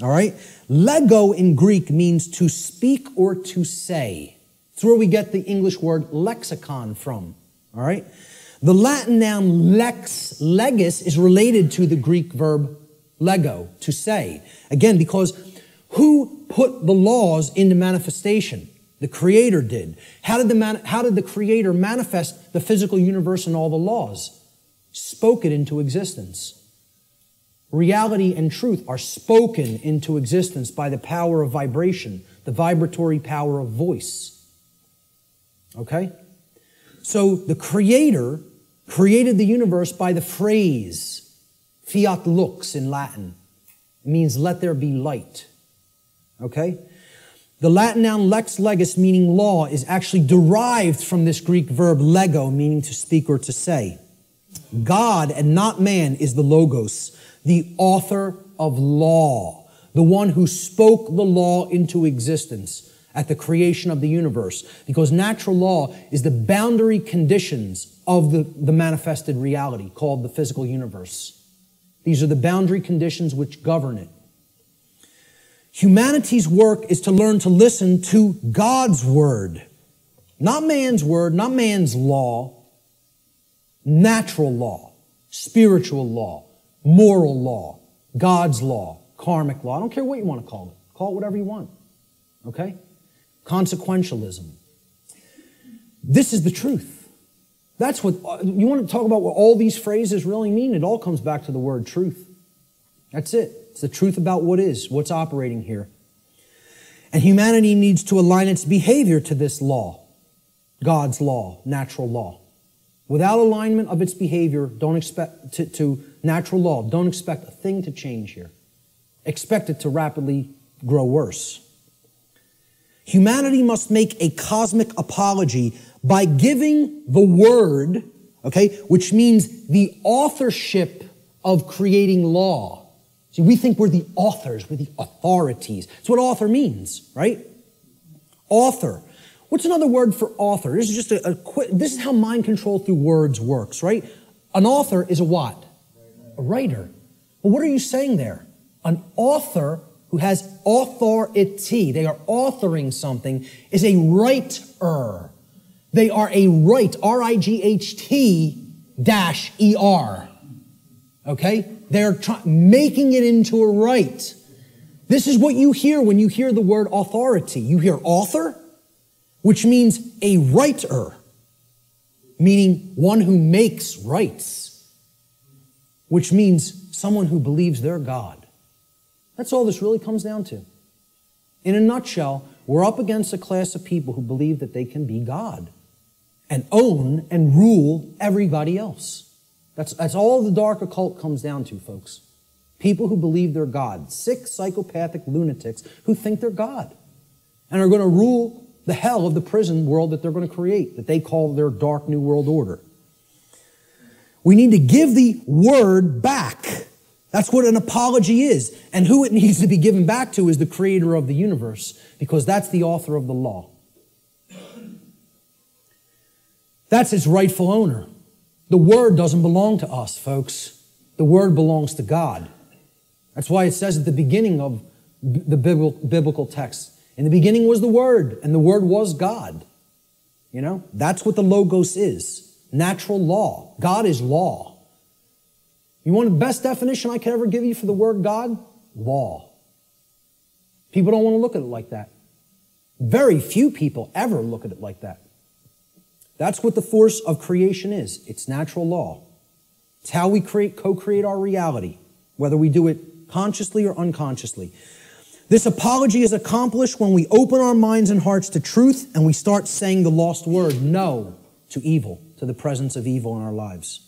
All right? Lego in Greek means to speak or to say. It's where we get the English word lexicon from. All right? The Latin noun lex legis is related to the Greek verb lego, to say. Again, because who put the laws into manifestation? The Creator did. How did the Creator manifest the physical universe and all the laws? Spoke it into existence. Reality and truth are spoken into existence by the power of vibration, the vibratory power of voice. Okay? So the Creator created the universe by the phrase, fiat lux in Latin. It means let there be light. Okay? The Latin noun lex legis, meaning law, is actually derived from this Greek verb lego, meaning to speak or to say. God and not man is the logos, the author of law, the one who spoke the law into existence at the creation of the universe, because natural law is the boundary conditions of the manifested reality called the physical universe. These are the boundary conditions which govern it. Humanity's work is to learn to listen to God's word. Not man's word, not man's law. Natural law, spiritual law, moral law, God's law, karmic law. I don't care what you want to call it. Call it whatever you want. Okay? Consequentialism. This is the truth. That's what, you want to talk about what all these phrases really mean? It all comes back to the word truth. That's it. It's the truth about what is, what's operating here. And humanity needs to align its behavior to this law, God's law, natural law. Without alignment of its behavior, don't expect to natural law, don't expect a thing to change here. Expect it to rapidly grow worse. Humanity must make a cosmic apology by giving the word, okay, which means the authorship of creating law. See, we think we're the authors, we're the authorities. That's what author means, right? Author. What's another word for author? This is just this is how mind control through words works, right? An author is a what? A writer. Well, what are you saying there? An author who has authority, they are authoring something, is a writer. They are a right, R-I-G-H-T-E-R. Okay? They're making it into a right. This is what you hear when you hear the word authority. You hear author, which means a writer, meaning one who makes rights, which means someone who believes they're God. That's all this really comes down to. In a nutshell, we're up against a class of people who believe that they can be God and own and rule everybody else. That's all the dark occult comes down to, folks. People who believe they're God. Sick, psychopathic lunatics who think they're God and are going to rule the hell of the prison world that they're going to create, that they call their dark new world order. We need to give the word back. That's what an apology is. And who it needs to be given back to is the creator of the universe, because that's the author of the law. That's its rightful owner. The word doesn't belong to us, folks. The word belongs to God. That's why it says at the beginning of the biblical text, in the beginning was the Word, and the Word was God. You know, that's what the Logos is. Natural law. God is law. You want the best definition I could ever give you for the word God? Law. People don't want to look at it like that. Very few people ever look at it like that. That's what the force of creation is. It's natural law. It's how we co-create our reality, whether we do it consciously or unconsciously. This apology is accomplished when we open our minds and hearts to truth and we start saying the lost word, no, to evil, to the presence of evil in our lives.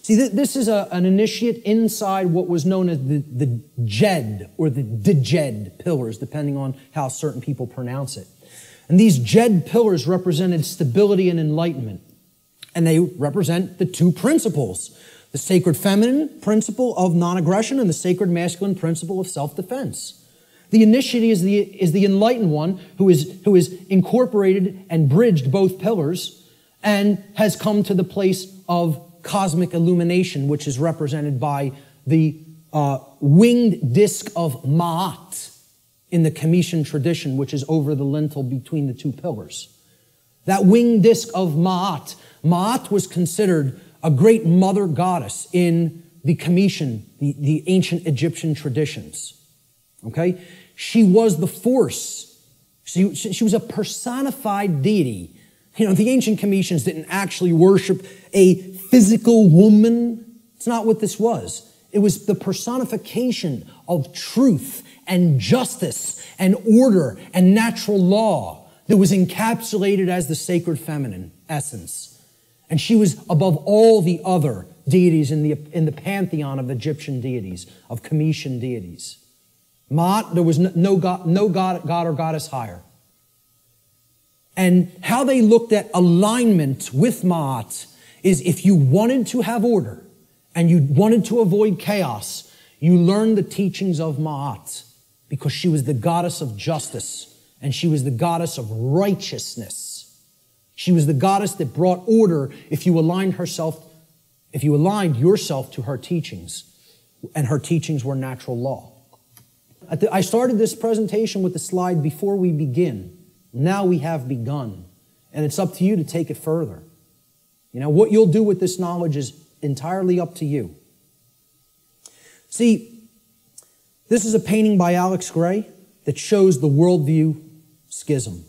See, this is an initiate inside what was known as the Jed or the Djed pillars, depending on how certain people pronounce it. And these Jed pillars represented stability and enlightenment. And they represent the two principles, the sacred feminine principle of non-aggression and the sacred masculine principle of self-defense. The initiate is the enlightened one who is incorporated and bridged both pillars and has come to the place of cosmic illumination, which is represented by the winged disc of Ma'at in the Comitian tradition, which is over the lintel between the two pillars. That winged disc of Ma'at. Ma'at was considered a great mother goddess in the Comitian, the ancient Egyptian traditions. Okay? She was the force. She was a personified deity. You know, the ancient Comitians didn't actually worship a physical woman. It's not what this was. It was the personification of truth and justice and order and natural law that was encapsulated as the sacred feminine essence. And she was above all the other deities in the pantheon of Egyptian deities, of Comitian deities. Ma'at, there was no god or goddess higher. And how they looked at alignment with Ma'at is if you wanted to have order and you wanted to avoid chaos, you learned the teachings of Ma'at because she was the goddess of justice and she was the goddess of righteousness. She was the goddess that brought order if you aligned yourself to her teachings, and her teachings were natural law. I started this presentation with the slide before we begin. Now we have begun. And it's up to you to take it further. What you'll do with this knowledge is entirely up to you. See, this is a painting by Alex Gray that shows the worldview schism.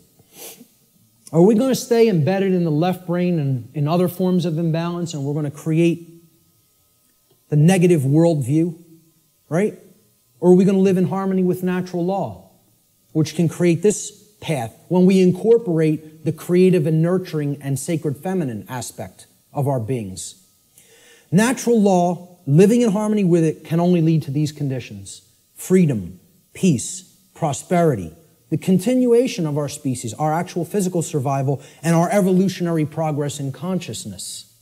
Are we going to stay embedded in the left brain and in other forms of imbalance, and we're going to create the negative worldview, right? Or are we going to live in harmony with natural law, which can create this path when we incorporate the creative and nurturing and sacred feminine aspect of our beings? Natural law, living in harmony with it, can only lead to these conditions: freedom, peace, prosperity, the continuation of our species, our actual physical survival, and our evolutionary progress in consciousness.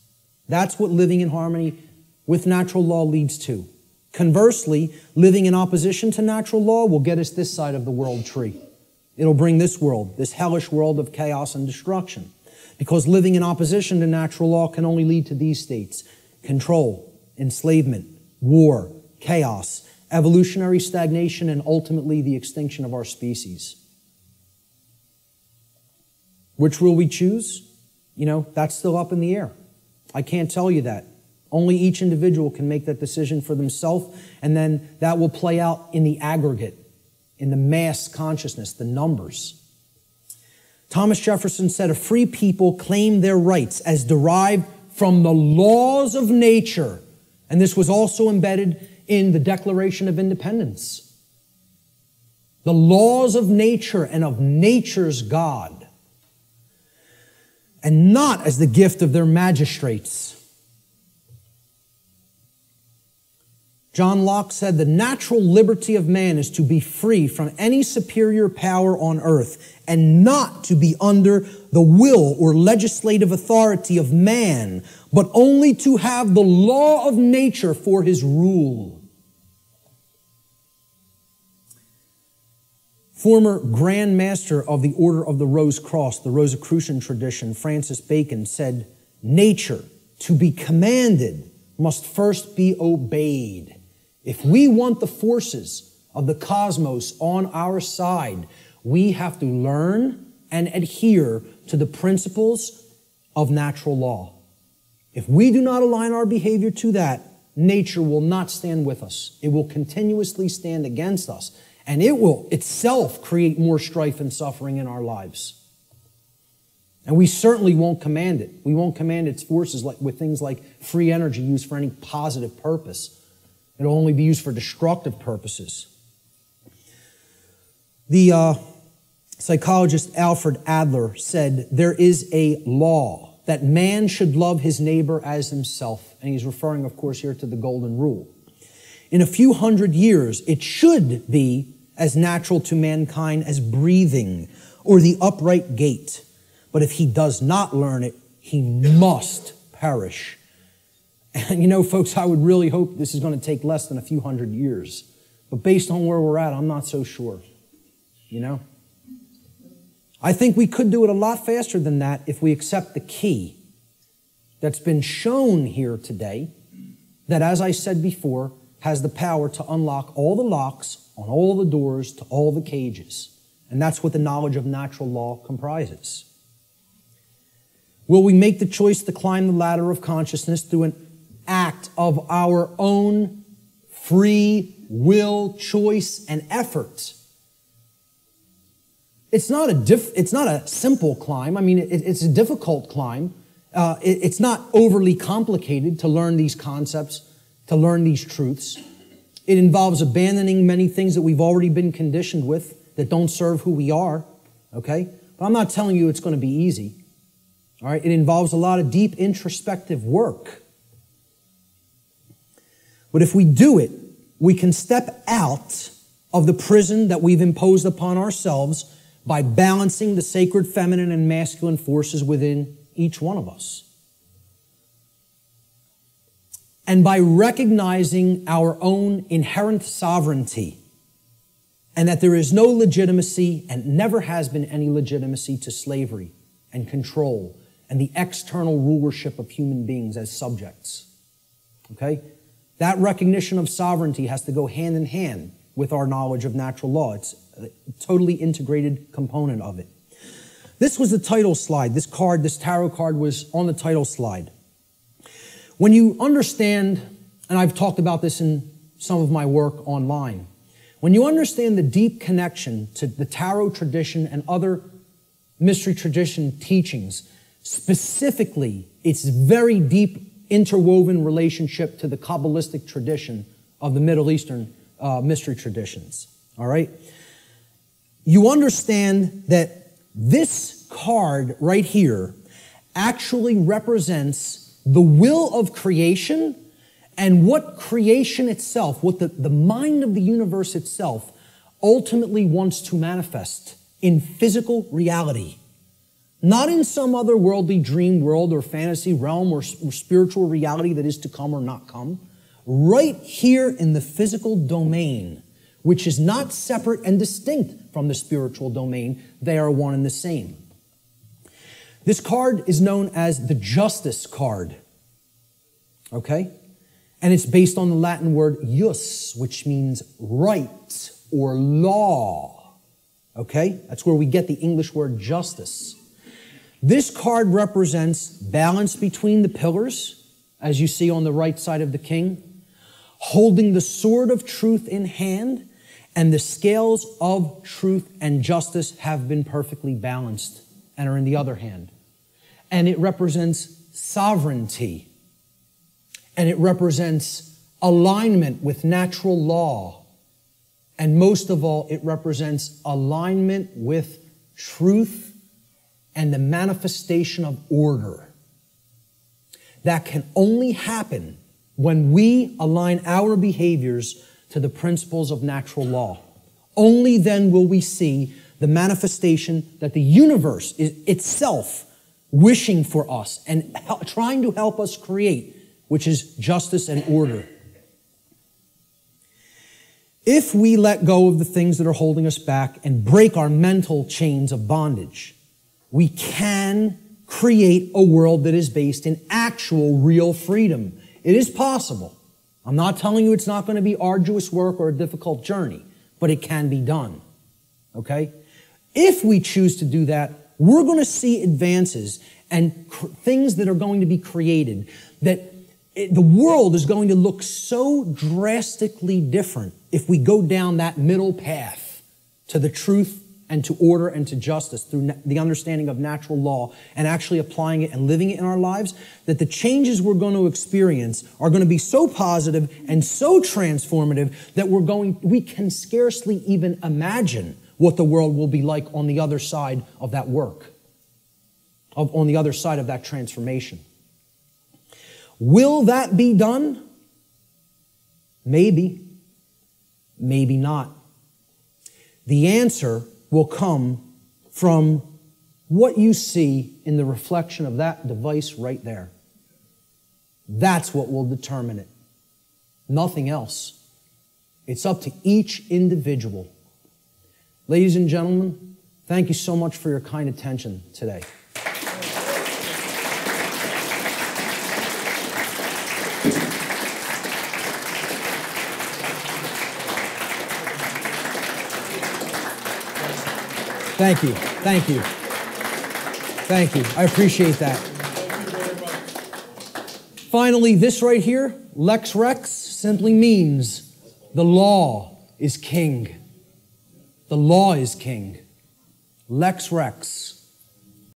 That's what living in harmony with natural law leads to. Conversely, living in opposition to natural law will get us this side of the world tree. It'll bring this world, this hellish world of chaos and destruction. Because living in opposition to natural law can only lead to these states: control, enslavement, war, chaos, evolutionary stagnation, and ultimately the extinction of our species. Which will we choose? That's still up in the air. I can't tell you that. Only each individual can make that decision for themselves, and then that will play out in the aggregate, in the mass consciousness, the numbers. Thomas Jefferson said, "A free people claim their rights as derived from the laws of nature." And this was also embedded in the Declaration of Independence. The laws of nature and of nature's God, and not as the gift of their magistrates. John Locke said, "The natural liberty of man is to be free from any superior power on earth, and not to be under the will or legislative authority of man, but only to have the law of nature for his rule." Former Grand Master of the Order of the Rose Cross, the Rosicrucian tradition, Francis Bacon, said, "Nature, to be commanded, must first be obeyed." If we want the forces of the cosmos on our side, we have to learn and adhere to the principles of natural law. If we do not align our behavior to that, nature will not stand with us. It will continuously stand against us, and it will itself create more strife and suffering in our lives. And we certainly won't command it. We won't command its forces with things like free energy used for any positive purpose. It'll only be used for destructive purposes. The psychologist Alfred Adler said, "There is a law that man should love his neighbor as himself." And he's referring, of course, here to the Golden Rule. "In a few hundred years, it should be as natural to mankind as breathing or the upright gait. But if he does not learn it, he must perish." And folks, I would really hope this is going to take less than a few hundred years. But based on where we're at, I'm not so sure. I think we could do it a lot faster than that if we accept the key that's been shown here today, that, as I said before, has the power to unlock all the locks on all the doors to all the cages. And that's what the knowledge of natural law comprises. Will we make the choice to climb the ladder of consciousness through an act of our own free will, choice, and effort? It's not a simple climb. I mean, it's a difficult climb. It's not overly complicated to learn these concepts, to learn these truths. It involves abandoning many things that we've already been conditioned with that don't serve who we are, okay? But I'm not telling you it's going to be easy, all right? It involves a lot of deep introspective work. But if we do it, we can step out of the prison that we've imposed upon ourselves by balancing the sacred feminine and masculine forces within each one of us. And by recognizing our own inherent sovereignty, and that there is no legitimacy and never has been any legitimacy to slavery and control and the external rulership of human beings as subjects. Okay? That recognition of sovereignty has to go hand in hand with our knowledge of natural law. It's a totally integrated component of it. This was the title slide. This card, this tarot card, was on the title slide. When you understand, and I've talked about this in some of my work online, when you understand the deep connection to the tarot tradition and other mystery tradition teachings, specifically its very deep interwoven relationship to the Kabbalistic tradition of the Middle Eastern mystery traditions, all right? You understand that this card right here actually represents the will of creation and what creation itself, what the mind of the universe itself ultimately wants to manifest in physical reality. Not in some other worldly dream world or fantasy realm or spiritual reality that is to come or not come. Right here in the physical domain, which is not separate and distinct from the spiritual domain. They are one and the same. This card is known as the Justice card. Okay? And it's based on the Latin word jus, which means right or law. Okay? That's where we get the English word justice. This card represents balance between the pillars, as you see on the right side of the king, holding the sword of truth in hand, and the scales of truth and justice have been perfectly balanced and are in the other hand. And it represents sovereignty. And it represents alignment with natural law. And most of all, it represents alignment with truth and the manifestation of order. That can only happen when we align our behaviors to the principles of natural law. Only then will we see the manifestation that the universe is itself wishing for us and trying to help us create, which is justice and order. If we let go of the things that are holding us back and break our mental chains of bondage, we can create a world that is based in actual, real freedom. It is possible. I'm not telling you it's not going to be arduous work or a difficult journey, but it can be done. Okay? If we choose to do that, we're going to see advances and things that are going to be created that the world is going to look so drastically different if we go down that middle path to the truth and to order and to justice through the understanding of natural law and actually applying it and living it in our lives, that the changes we're going to experience are going to be so positive and so transformative that we can scarcely even imagine what the world will be like on the other side of that work, on the other side of that transformation. Will that be done? Maybe. Maybe not. The answer will come from what you see in the reflection of that device right there. That's what will determine it. Nothing else. It's up to each individual. Ladies and gentlemen, thank you so much for your kind attention today. Thank you. Thank you. Thank you. I appreciate that. Finally, this right here, Lex Rex, simply means the law is king. The law is king. Lex Rex.